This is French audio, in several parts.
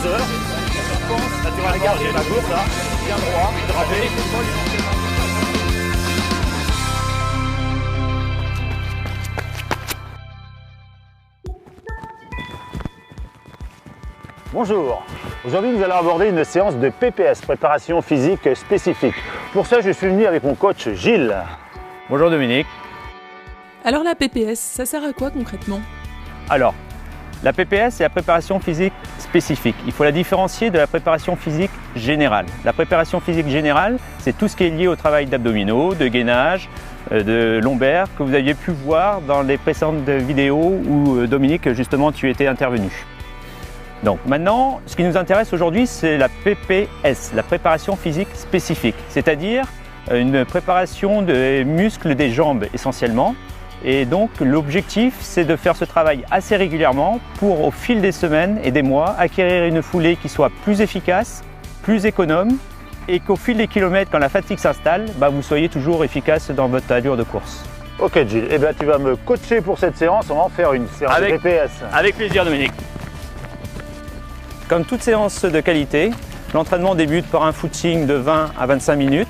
heures. Je pense naturellement, j'ai ma gauche là, bien droit, drapé. Bonjour, aujourd'hui nous allons aborder une séance de PPS, préparation physique spécifique. Pour ça je suis venu avec mon coach Gilles. Bonjour Dominique. Alors la PPS, ça sert à quoi concrètement? Alors, la PPS c'est la préparation physique spécifique. Il faut la différencier de la préparation physique générale. La préparation physique générale, c'est tout ce qui est lié au travail d'abdominaux, de gainage, de lombaire que vous aviez pu voir dans les précédentes vidéos où Dominique, justement, tu étais intervenu. Donc maintenant, ce qui nous intéresse aujourd'hui, c'est la PPS, la préparation physique spécifique, c'est-à-dire une préparation des muscles des jambes essentiellement. Et donc l'objectif, c'est de faire ce travail assez régulièrement pour, au fil des semaines et des mois, acquérir une foulée qui soit plus efficace, plus économe et qu'au fil des kilomètres, quand la fatigue s'installe, vous soyez toujours efficace dans votre allure de course. Ok Gilles, eh bien, tu vas me coacher pour cette séance, on va en faire une séance de PPS. Avec plaisir Dominique. Comme toute séance de qualité, l'entraînement débute par un footing de 20 à 25 minutes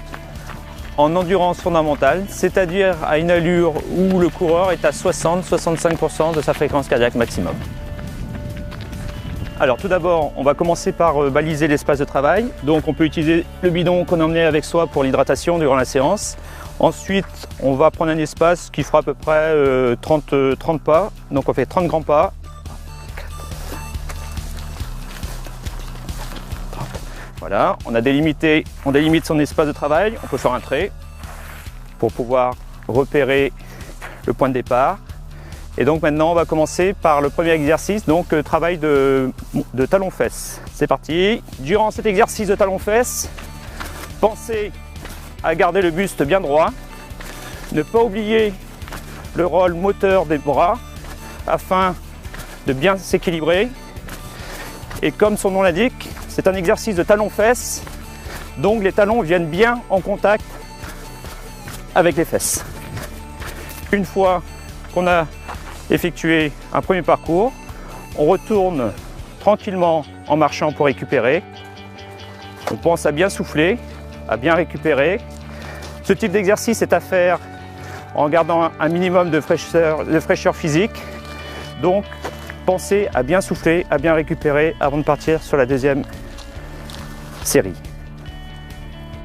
en endurance fondamentale, c'est-à-dire à une allure où le coureur est à 60-65% de sa fréquence cardiaque maximum. Alors tout d'abord, on va commencer par baliser l'espace de travail. Donc on peut utiliser le bidon qu'on a emmené avec soi pour l'hydratation durant la séance. Ensuite, on va prendre un espace qui fera à peu près 30 pas. Donc on fait 30 grands pas. Voilà, on délimite son espace de travail, on peut faire un trait pour pouvoir repérer le point de départ. Et donc maintenant on va commencer par le premier exercice, donc travail de talons-fesses. C'est parti. Durant cet exercice de talons-fesses, pensez à garder le buste bien droit, ne pas oublier le rôle moteur des bras afin de bien s'équilibrer. Et comme son nom l'indique, c'est un exercice de talons-fesses, donc les talons viennent bien en contact avec les fesses. Une fois qu'on a effectué un premier parcours, on retourne tranquillement en marchant pour récupérer. On pense à bien souffler, à bien récupérer. Ce type d'exercice est à faire en gardant un minimum de fraîcheur physique. Donc, pensez à bien souffler, à bien récupérer avant de partir sur la deuxième série.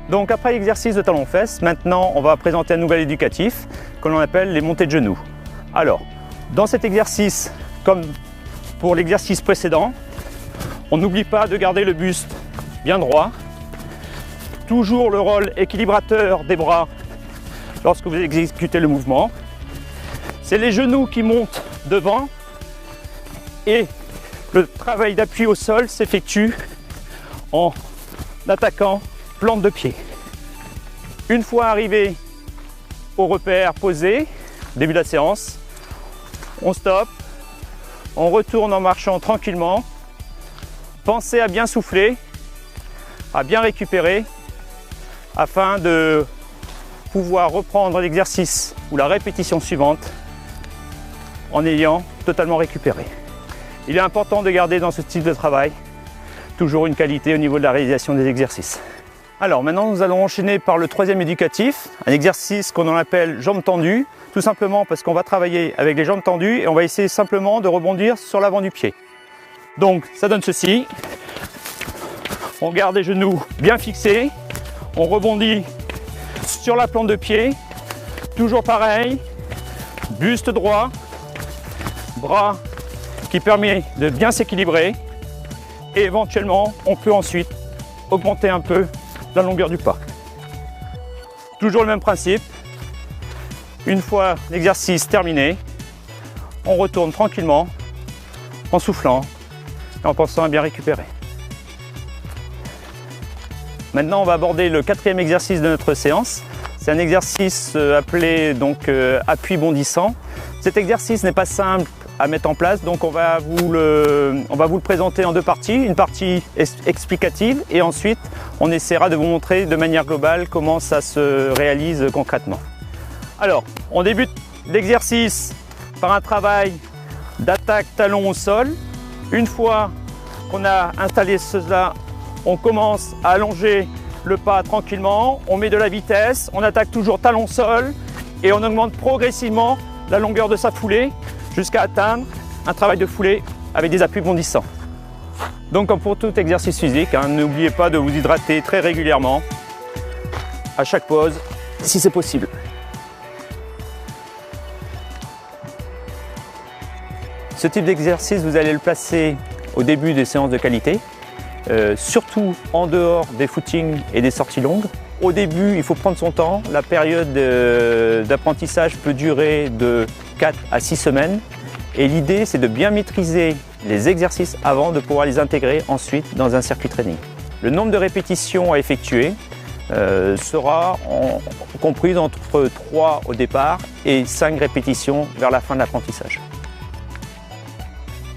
Donc après l'exercice de talons-fesses, maintenant on va présenter un nouvel éducatif que l'on appelle les montées de genoux. Alors, dans cet exercice, comme pour l'exercice précédent, on n'oublie pas de garder le buste bien droit, toujours le rôle équilibrateur des bras lorsque vous exécutez le mouvement. C'est les genoux qui montent devant et le travail d'appui au sol s'effectue en attaquant plante de pied. Une fois arrivé au repère posé, début de la séance, on stoppe, on retourne en marchant tranquillement. Pensez à bien souffler, à bien récupérer afin de pouvoir reprendre l'exercice ou la répétition suivante en ayant totalement récupéré. Il est important de garder dans ce type de travail toujours une qualité au niveau de la réalisation des exercices. Alors maintenant nous allons enchaîner par le troisième éducatif, un exercice qu'on appelle jambes tendues, tout simplement parce qu'on va travailler avec les jambes tendues et on va essayer simplement de rebondir sur l'avant du pied. Donc ça donne ceci, on garde les genoux bien fixés, on rebondit sur la plante de pied, toujours pareil, buste droit, bras qui permet de bien s'équilibrer et éventuellement on peut ensuite augmenter un peu la longueur du pas. Toujours le même principe, une fois l'exercice terminé, on retourne tranquillement en soufflant et en pensant à bien récupérer. Maintenant on va aborder le quatrième exercice de notre séance. C'est un exercice appelé donc appui bondissant. Cet exercice n'est pas simple à mettre en place, donc on va vous le présenter en deux parties, une partie explicative et ensuite on essaiera de vous montrer de manière globale comment ça se réalise concrètement. Alors, on débute l'exercice par un travail d'attaque talon au sol. Une fois qu'on a installé cela, on commence à allonger le pas tranquillement, on met de la vitesse, on attaque toujours talon-sol et on augmente progressivement la longueur de sa foulée jusqu'à atteindre un travail de foulée avec des appuis bondissants. Donc comme pour tout exercice physique, n'oubliez pas de vous hydrater très régulièrement à chaque pause si c'est possible. Ce type d'exercice, vous allez le placer au début des séances de qualité, surtout en dehors des footings et des sorties longues. Au début, il faut prendre son temps. La période d'apprentissage peut durer de 4 à 6 semaines. Et l'idée, c'est de bien maîtriser les exercices avant de pouvoir les intégrer ensuite dans un circuit training. Le nombre de répétitions à effectuer sera compris entre 3 au départ et 5 répétitions vers la fin de l'apprentissage.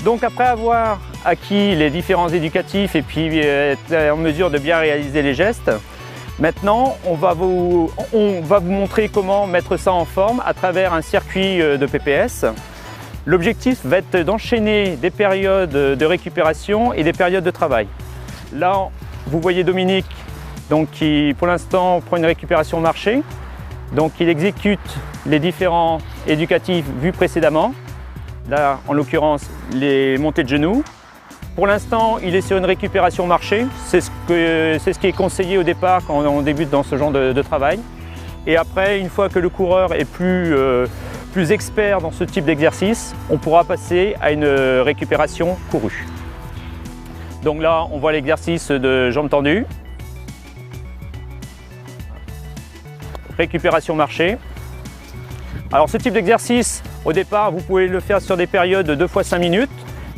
Donc après avoir acquis les différents éducatifs et puis être en mesure de bien réaliser les gestes, maintenant on va vous montrer comment mettre ça en forme à travers un circuit de PPS. L'objectif va être d'enchaîner des périodes de récupération et des périodes de travail. Là, vous voyez Dominique donc, qui pour l'instant prend une récupération marché. Donc il exécute les différents éducatifs vus précédemment. Là, en l'occurrence, les montées de genoux. Pour l'instant, il est sur une récupération marché. C'est ce qui est conseillé au départ quand on débute dans ce genre de travail. Et après, une fois que le coureur est plus expert dans ce type d'exercice, on pourra passer à une récupération courue. Donc là, on voit l'exercice de jambes tendues. Récupération marché. Alors ce type d'exercice, au départ, vous pouvez le faire sur des périodes de 2 fois 5 minutes.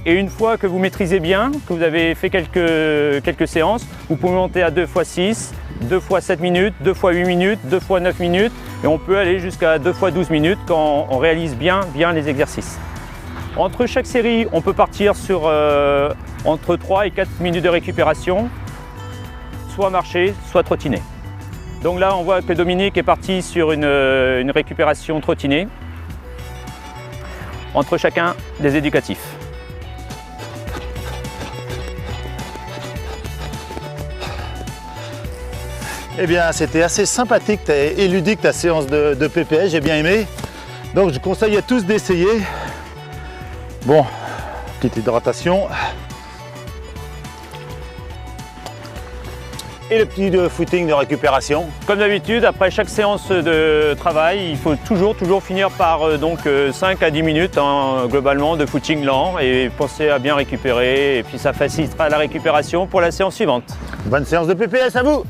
Et une fois que vous maîtrisez bien, que vous avez fait quelques séances, vous pouvez monter à 2 fois 6, 2 fois 7 minutes, 2 fois 8 minutes, 2 fois 9 minutes. Et on peut aller jusqu'à 2 fois 12 minutes quand on réalise bien les exercices. Entre chaque série, on peut partir sur entre 3 et 4 minutes de récupération, soit marcher, soit trottiner. Donc là, on voit que Dominique est parti sur une récupération trottinée entre chacun des éducatifs. Eh bien, c'était assez sympathique et ludique ta séance de PPS, j'ai bien aimé. Donc, je conseille à tous d'essayer. Bon, petite hydratation. Et le petit footing de récupération. Comme d'habitude, après chaque séance de travail, il faut toujours finir par 5 à 10 minutes globalement de footing lent et penser à bien récupérer. Et puis ça facilitera la récupération pour la séance suivante. Bonne séance de PPS à vous!